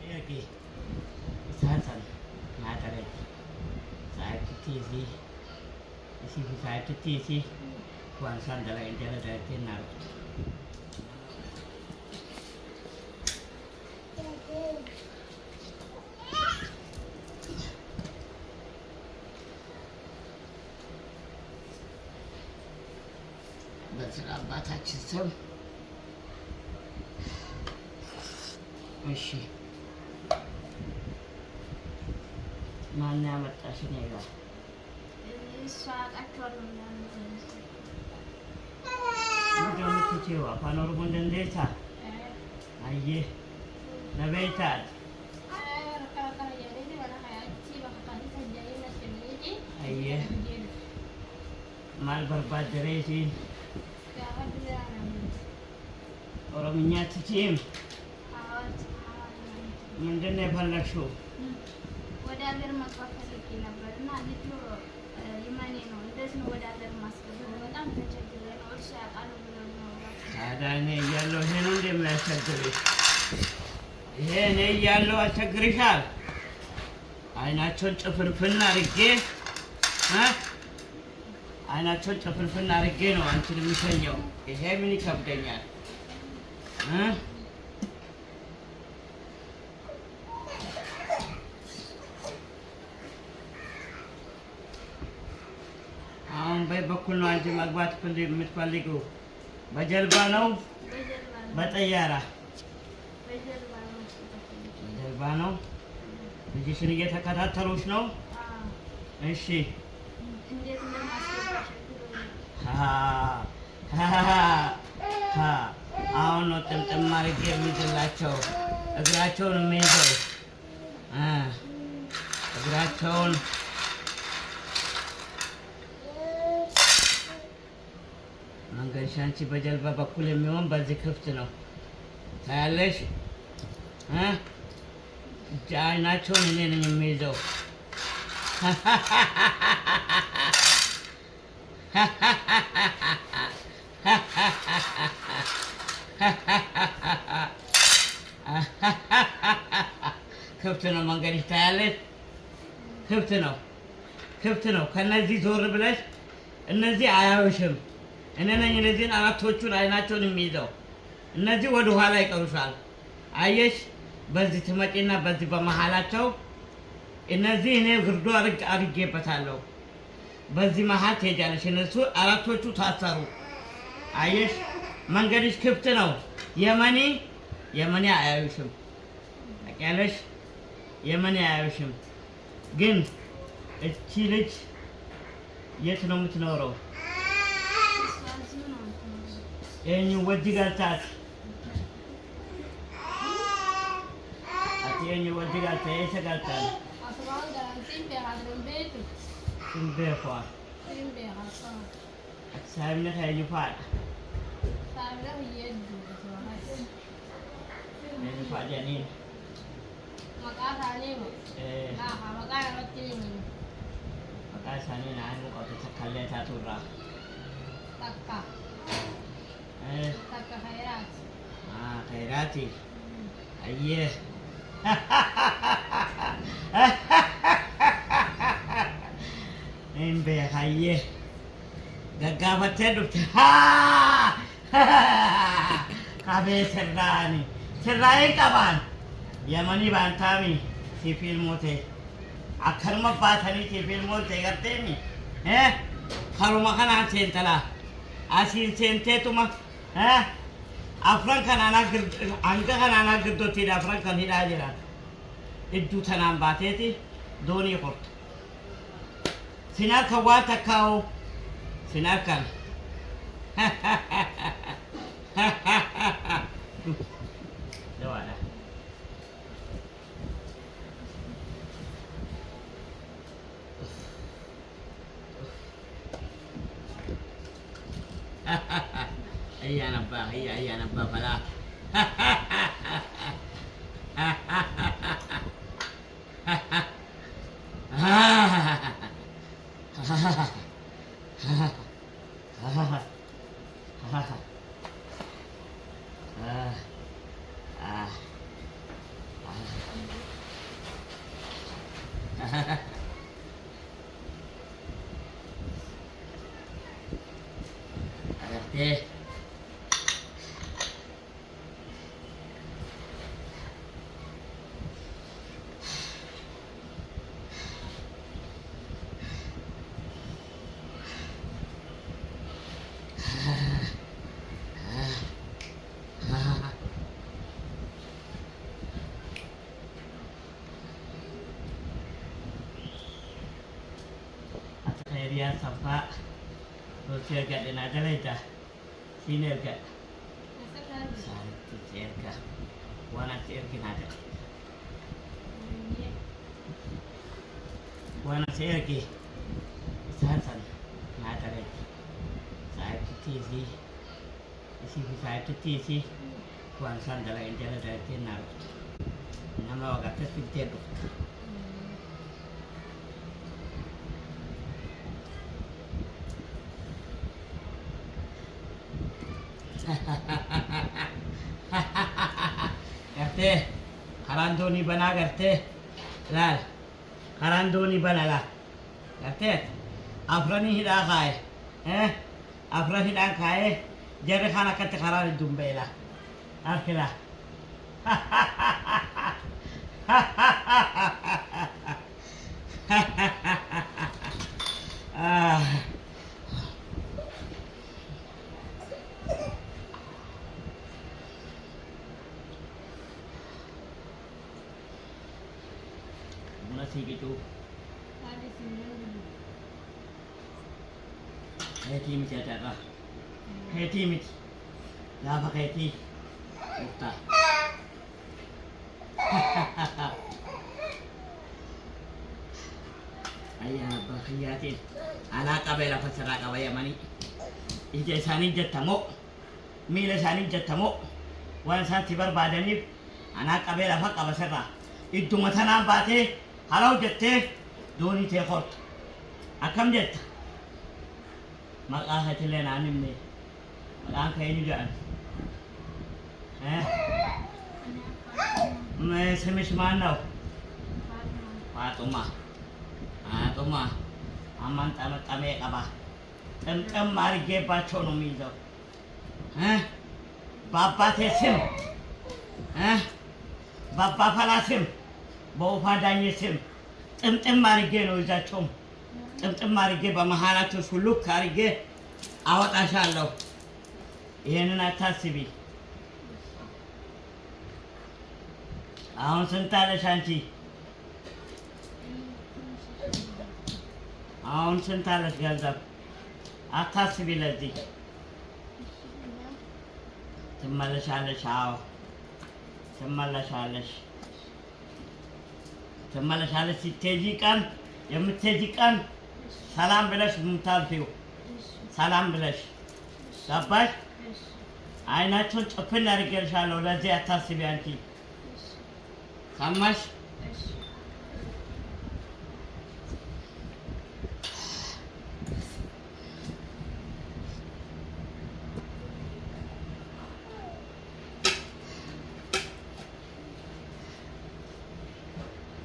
Lagi isasan natare saat tisi isi saat tisi kuan sandala indara dari tenar በስራባታችን ስም እሺ ማን ያመጣሽ ነው ይላል እሷ አጣቷለሁ ምንድነው የምትችይው? አፋን ኦሮሞ እንደንዴታ አየ ነቤታል አየ ማል በርባደሬሲን ኦሮምኛ ትችይም ምንድነው የፈለግሽው? ወደ ሀገር መግባት ፈልጌ ነበር እና ልጁ የማኔ ነው። እንደዚህ ነው ወደ ሀገር ማስገባት በጣም ተቸግሬ ነው። እርሱ ያውቃሉ ብለው ነው። ታዲያ እኔ እያለሁ ይሄ ነው እንደሚያስቸግርሽ? ይሄ እኔ እያለሁ አስቸግርሻል? አይናቸውን ጭፍንፍን አድርጌ አይናቸውን ጭፍንፍን አድርጌ ነው አንቺን የሚሸኘው። ይሄ ምን ይከብደኛል? አሁን በኩል ነው አንቺ መግባት የምትፈልጊው? በጀልባ ነው በጠያራ? በጀልባ ነው። ልጅሽን እየተከታተሉሽ ነው? እሺ እንዴት እንደማስገባሽ አሁን ነው ጥምጥም አድርጌ የሚይዝላቸው። እግራቸውን የሚይዘው እግራቸውን መንገድሽ አንቺ በጀልባ በኩል የሚሆን በዚህ ክፍት ነው ታያለሽ። አይናቸውን እኔ ነኝ የሚይዘው። ክፍት ነው መንገድሽ ታያለሽ። ክፍት ነው ክፍት ነው። ከነዚህ ዞር ብለሽ እነዚህ አያዩሽም። እኔ ነኝ እነዚህን አራቶቹን አይናቸውን የሚይዘው። እነዚህ ወደ ኋላ ይቀሩሻል። አየሽ፣ በዚህ ትመጪና በዚህ በመሃላቸው እነዚህ እኔ ግርዶ አድርጌበታለሁ። በዚህ መሃል ትሄጃለሽ። እነሱ አራቶቹ ታሰሩ። አየሽ፣ መንገድሽ ክፍት ነው። የመኒ አያዩሽም። ታውቂያለሽ፣ የመኒ አያዩሽም። ግን እቺ ልጅ የት ነው የምትኖረው? Eenyu wajji galtaati? Ati eenyu wajji galta? Eessa galtaan? Asirraa galaan siin beeku. Sin beekaa? Siin beekaa. Ati saayimni eenyu faadha? Saayimni hiyyeedduu asirraa. Eenyu faadha janiin? Maqaa isaanii maqaa irratti himu. Maqaa isaanii naannoo qotu takkaallee taatu irraa. Takka. Takka Khayraati. Khayraati. Ayyee. Hin beeka ayyee. Gaggaafattee dhufte. Qabee sirraani. Sirraa hin qabaan. Yamanii baantaami siif ilmoote. Akkanuma baatanii siif ilmoote garteemi. Haruma kanaan seentalaa. Asiin seenteetuma. Afran kanaan hanga kanaan aggirdoottiidha. Afran kan hidhaa jiran idduu tanaan baateeti doonii qortu. Sin harka waan takkaa'u sin harkan. Dawaadha. Ayan apa, pala. agartee area sampai sosial kat dia nak jalan dah sini kat sana tu cerka wana cerki nak wana cerki sana sana nak jalan saya tu tizi isi saya tu tizi wana sana jalan jalan tenar nama wakat terpinter करते खरांदोनी बना करते लाल खरांदोनी बना ला करते अफरानी हिला खाए हैं अफरा हिला खाए जरे खाना करते खरानी दुम्बेला आखिला nasi gitu. Heti miti ada apa? Heti miti. Apa heti? Ukta. Ayah bahayatin. Anak kabela pasara kabaya mani. Ije sani jatamu. Mila sani jatamu. Wan san tibar badani. Anak kabela fa kabasara. Itu matana bate. Halau jette doni te khot akam jette maka hatile nanim ne maka kai ni jan me semish manau Fatuma aman tamat kame kaba tem mari ge pa chono mi do bapa te sim bapa phala sim በውፋ ዳኝ ስም ጥምጥም አድርጌ ነው እዛቸውም ጥምጥም አድርጌ በመሃላቸው ሹሉክ አድርጌ አወጣሻለሁ። ይሄንን አታስቢ። አሁን ስንት አለሽ አንቺ? አሁን ስንት አለሽ ገንዘብ? አታስቢ። ለዚህ ትመለሻለሽ። አዎ ትመለሻለሽ። ትመለሻለሽ። ስትሄጂ ቀን የምትሄጂ ቀን ሰላም ብለሽ የምታልፊው ሰላም ብለሽ ገባሽ? አይናቸውን ጭፍን አድርጌልሻለሁ። ለዚህ አታስቢ አንቺ ሰማሽ?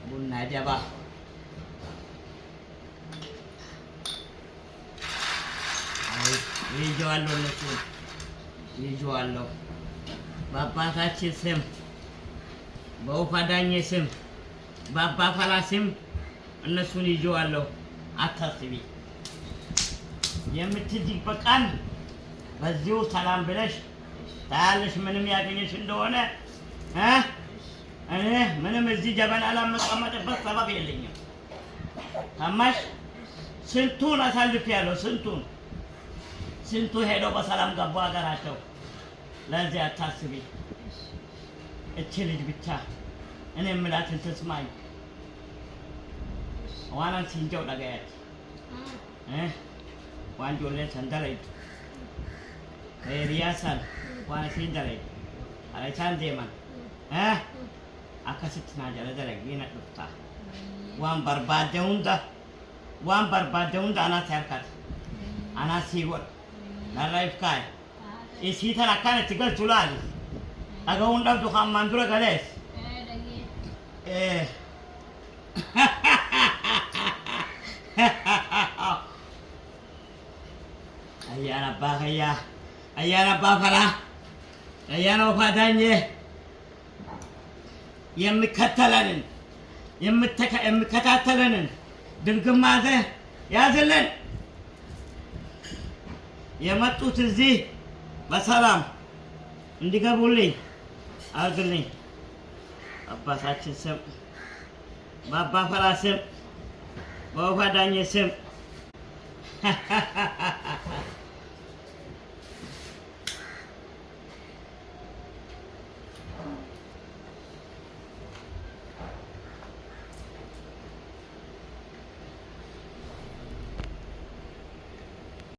ቡና ጀባ ይዤዋለሁ፣ እነሱን ይዤዋለሁ። በአባታችን ስም በውፋ ዳኜ ስም በአባ ፈላ ስም እነሱን ይዤዋለሁ። አታስቢ። የምትሄጂበት ቀን በዚሁ ሰላም ብለሽ ታያለሽ። ምንም ያገኘሽ እንደሆነ እኔ ምንም እዚህ ጀበና ለመቀመጥበት ሰበብ የለኝም። ሰማሽ? ስንቱን አሳልፌያለሁ። ስንቱ ሄደው በሰላም ገቡ ሀገራቸው። ለዚህ አታስቢ። እቺ ልጅ ብቻ እኔ የምላትን ትስማኝ። ዋናን ሲንጀው ደጋያት ዋንጆሌ ሰንደለይቱ ከሪያሳን ዋና ሲንደለይ አለቻን ዴማን akkasitti naa jala dalagee na dhufta. Waan barbaadde hunda anaas harkata. Anaas sii godha. Narraif kaa'e. Isii tan akkaan itti galchu laali. Dhaga'uun dhabdu hammaan dura galees. Ayaan abbaa kayyaa, ayaan abbaa falaa, ayaan ofaa daanyee የሚከታተለንን ድንግማዘ ያዝልን። የመጡት እዚህ በሰላም እንዲገቡልኝ አድርግልኝ። አባታችን ስም በአባ ፈላ ስም በወፋ ዳኘ ስም